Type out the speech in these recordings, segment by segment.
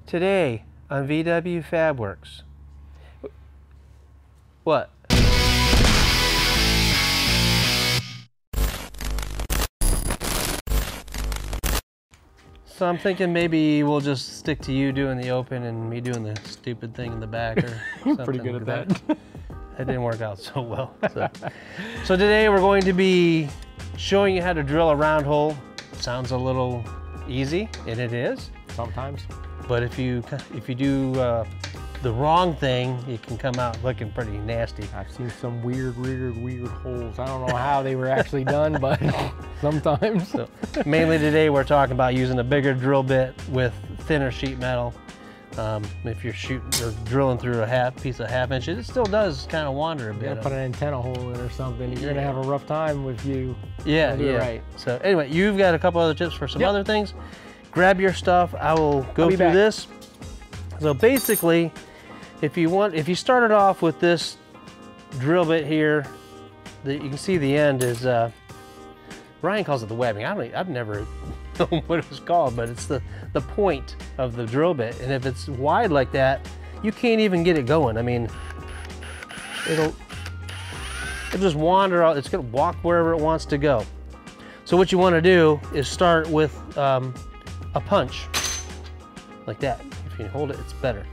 Today on VW Fabworks. What? So I'm thinking maybe we'll just stick to you doing the open and me doing the stupid thing in the back or something. Pretty good at that. That didn't work out so well. So today we're going to be showing you how to drill a round hole. Sounds a little easy, and it is. Sometimes. But if you do the wrong thing, it can come out looking pretty nasty. I've seen some weird holes. I don't know how they were actually done, but sometimes. So mainly today we're talking about using a bigger drill bit with thinner sheet metal. If you're shooting or drilling through a piece of half inch, it still does kind of wander a bit. You gotta put an antenna hole in or something. You're gonna have a rough time if you do it right. So anyway, you've got a couple other tips for some other things. Grab your stuff. I will go through this. So basically, if you started off with this drill bit here, you can see the end is Ryan calls it the webbing. I've never known what it was called, but it's the point of the drill bit. And if it's wide like that, you can't even get it going. I mean, it'll just wander out. It's gonna walk wherever it wants to go. So what you want to do is start with a punch like that. If you hold it, it's better.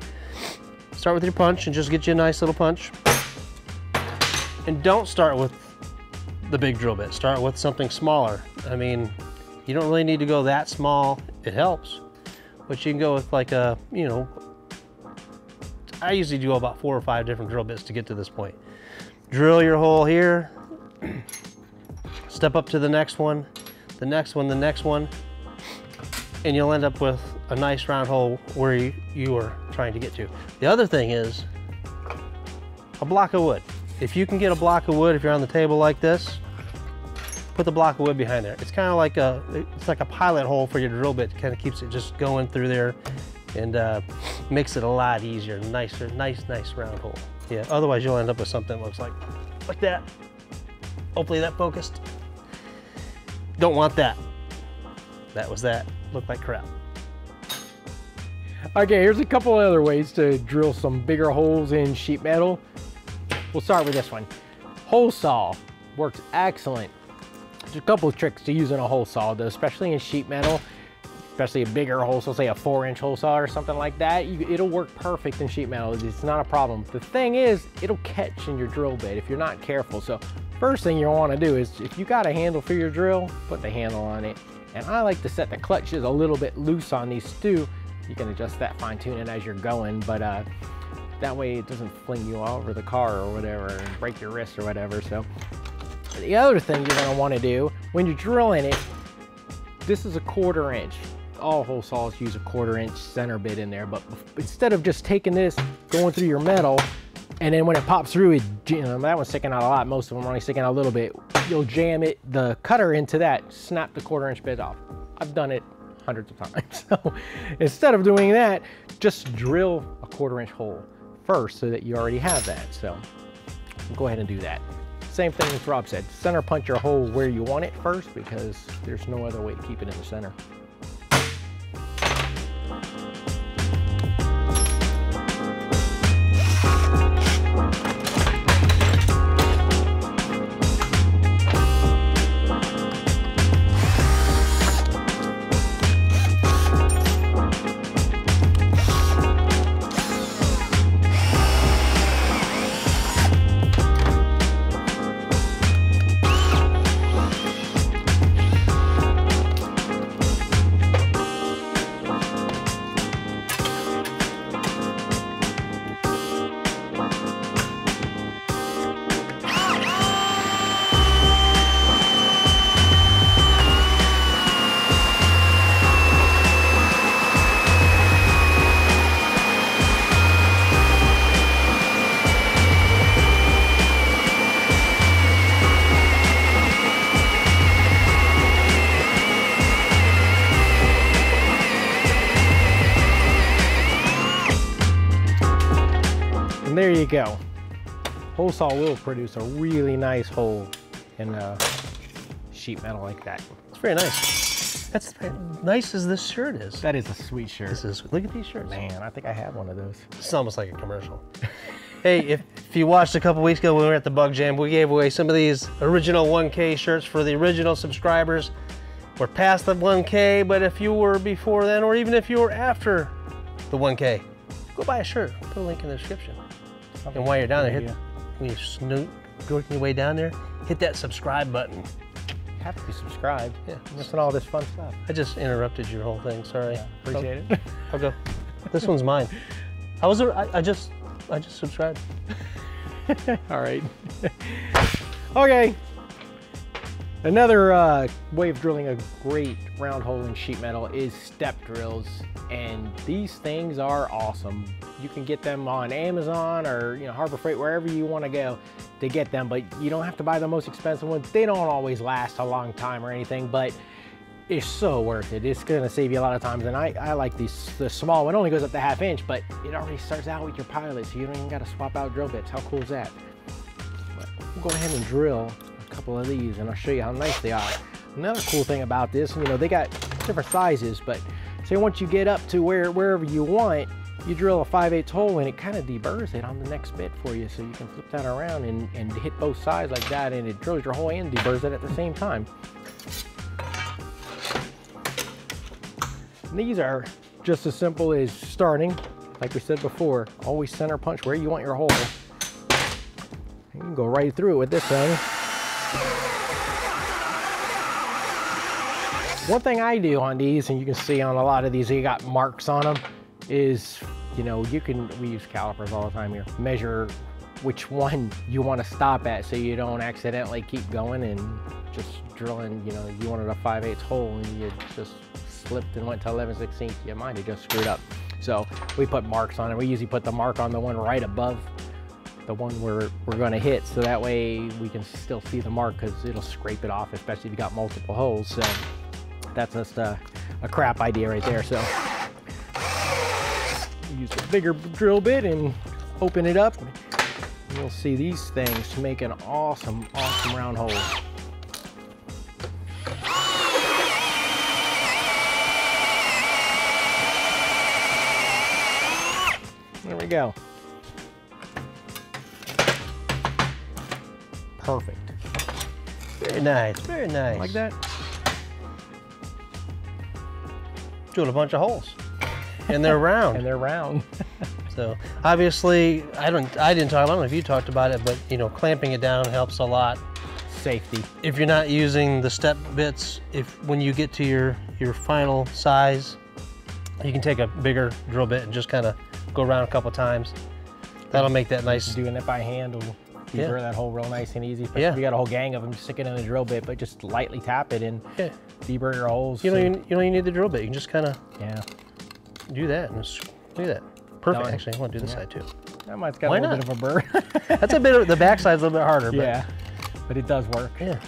Start with your punch and just get you a nice little punch. And don't start with the big drill bit. Start with something smaller. I mean, you don't really need to go that small. It helps, but you can go with like a, I usually do about 4 or 5 different drill bits to get to this point. Drill your hole here, step up to the next one, the next one, the next one, and you'll end up with a nice round hole where you are trying to get to. The other thing is a block of wood. If you can get a block of wood, if you're on the table like this, put the block of wood behind there. It's kind of like it's like a pilot hole for your drill bit. It kind of keeps it just going through there and makes it a lot easier, nicer, nice round hole. Yeah, otherwise you'll end up with something that looks like that. Hopefully that focused. Don't want that. That was that. Looked like crap. Okay, here's a couple other ways to drill some bigger holes in sheet metal. We'll start with this one. Hole saw works excellent. There's a couple of tricks to using a hole saw, though, especially in sheet metal, especially a bigger hole, so say a 4-inch hole saw or something like that. It'll work perfect in sheet metal. It's not a problem. The thing is, it'll catch in your drill bit if you're not careful. So first thing you want to do is, if you got a handle for your drill, put the handle on it. And I like to set the clutches a little bit loose on these too. You can adjust that, fine tune it as you're going, but that way it doesn't fling you all over the car or whatever and break your wrist or whatever. So the other thing you're gonna wanna do when you're drilling it, this is a 1/4 inch. All hole saws use a 1/4 inch center bit in there, but instead of just taking this, going through your metal, and then when it pops through, that one's sticking out a lot, most of them are only sticking out a little bit, you'll jam the cutter into that, snap the 1/4 inch bit off. I've done it hundreds of times. So instead of doing that, just drill a 1/4 inch hole first so that you already have that. So go ahead and do that. Same thing as Rob said, center punch your hole where you want it first, because there's no other way to keep it in the center. And there you go. Hole saw will produce a really nice hole in sheet metal like that. It's very nice. That's nice as this shirt is. That is a sweet shirt. This is, look at these shirts. Man, I think I have one of those. It's almost like a commercial. Hey, if you watched a couple weeks ago when we were at the Bug Jam, we gave away some of these original 1K shirts for the original subscribers. We're past the 1K, but if you were before then, or even if you were after the 1K, go buy a shirt. Put a link in the description. And while you're down there, when you snoop, working your way down there, hit that subscribe button. You have to be subscribed. Yeah. Listen to all this fun stuff. I just interrupted your whole thing, sorry. Yeah, appreciate it. I'll go. This one's mine. I just subscribed. All right. Okay. Another way of drilling a great round hole in sheet metal is step drills, and these things are awesome. You can get them on Amazon or Harbor Freight, wherever you want to go to get them, but you don't have to buy the most expensive ones. They don't always last a long time or anything, but it's so worth it. It's going to save you a lot of times, and I like these. The small one only goes up to 1/2 inch, but it already starts out with your pilot, so you don't even got to swap out drill bits. How cool is that? But we'll go ahead and drill a couple of these, and I'll show you how nice they are. Another cool thing about this, they got different sizes, but say once you get up to wherever you want, you drill a 5/8 hole, and it kind of deburrs it on the next bit for you, so you can flip that around and hit both sides like that, and it drills your hole and deburrs it at the same time. These are just as simple as starting, like we said before, always center punch where you want your hole. You can go right through it with this thing. One thing I do on these, and you can see on a lot of these, they got marks on them, is, we use calipers all the time here, measure which one you want to stop at so you don't accidentally keep going and just drilling, you wanted a 5/8 hole and you just slipped and went to 11/16, you might have just screwed up. So we put marks on it. We usually put the mark on the one right above the one we're going to hit, so that way we can still see the mark, because it'll scrape it off, especially if you got multiple holes. So that's just a crap idea right there. So use a bigger drill bit and open it up, and you'll see these things make an awesome round hole. There we go. Perfect. Very nice, very nice. Like that? Drilled a bunch of holes. And they're round. And they're round. So obviously, I didn't talk, I don't know if you talked about it, but clamping it down helps a lot. Safety. If you're not using the step bits, when you get to your final size, you can take a bigger drill bit and just kind of go around a couple times. That'll make that nice. Doing it by hand will deburr that hole real nice and easy. Especially if you got a whole gang of them, stick it in a drill bit, but just lightly tap it and deburr your holes. You don't need the drill bit. You can just kind of do that and just do that. Perfect. Done. Actually, I want to do this side too. That might's got a little bit of a burr. That's a bit of the backside's a little bit harder. But but it does work. Yeah.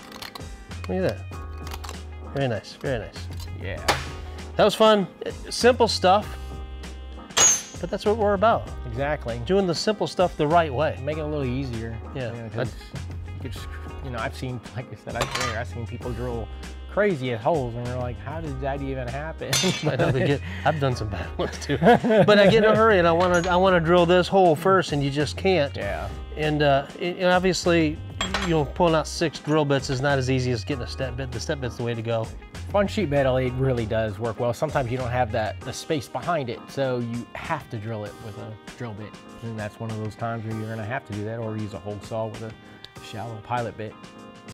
Look at that. Very nice. Very nice. Yeah. That was fun. Simple stuff. But that's what we're about. Exactly. Doing the simple stuff the right way. Make it a little easier. Yeah. Because you could just, I've seen, like I said, I've seen people drill crazy at holes, and they're like, how did that even happen? I know I've done some bad ones too. But I get in a hurry and I want to drill this hole first, and you just can't. Yeah. And obviously, pulling out 6 drill bits is not as easy as getting a step bit. The step bit's the way to go. On sheet metal, it really does work well. Sometimes you don't have the space behind it, so you have to drill it with a drill bit. And that's one of those times where you're gonna have to do that, or use a hole saw with a shallow pilot bit.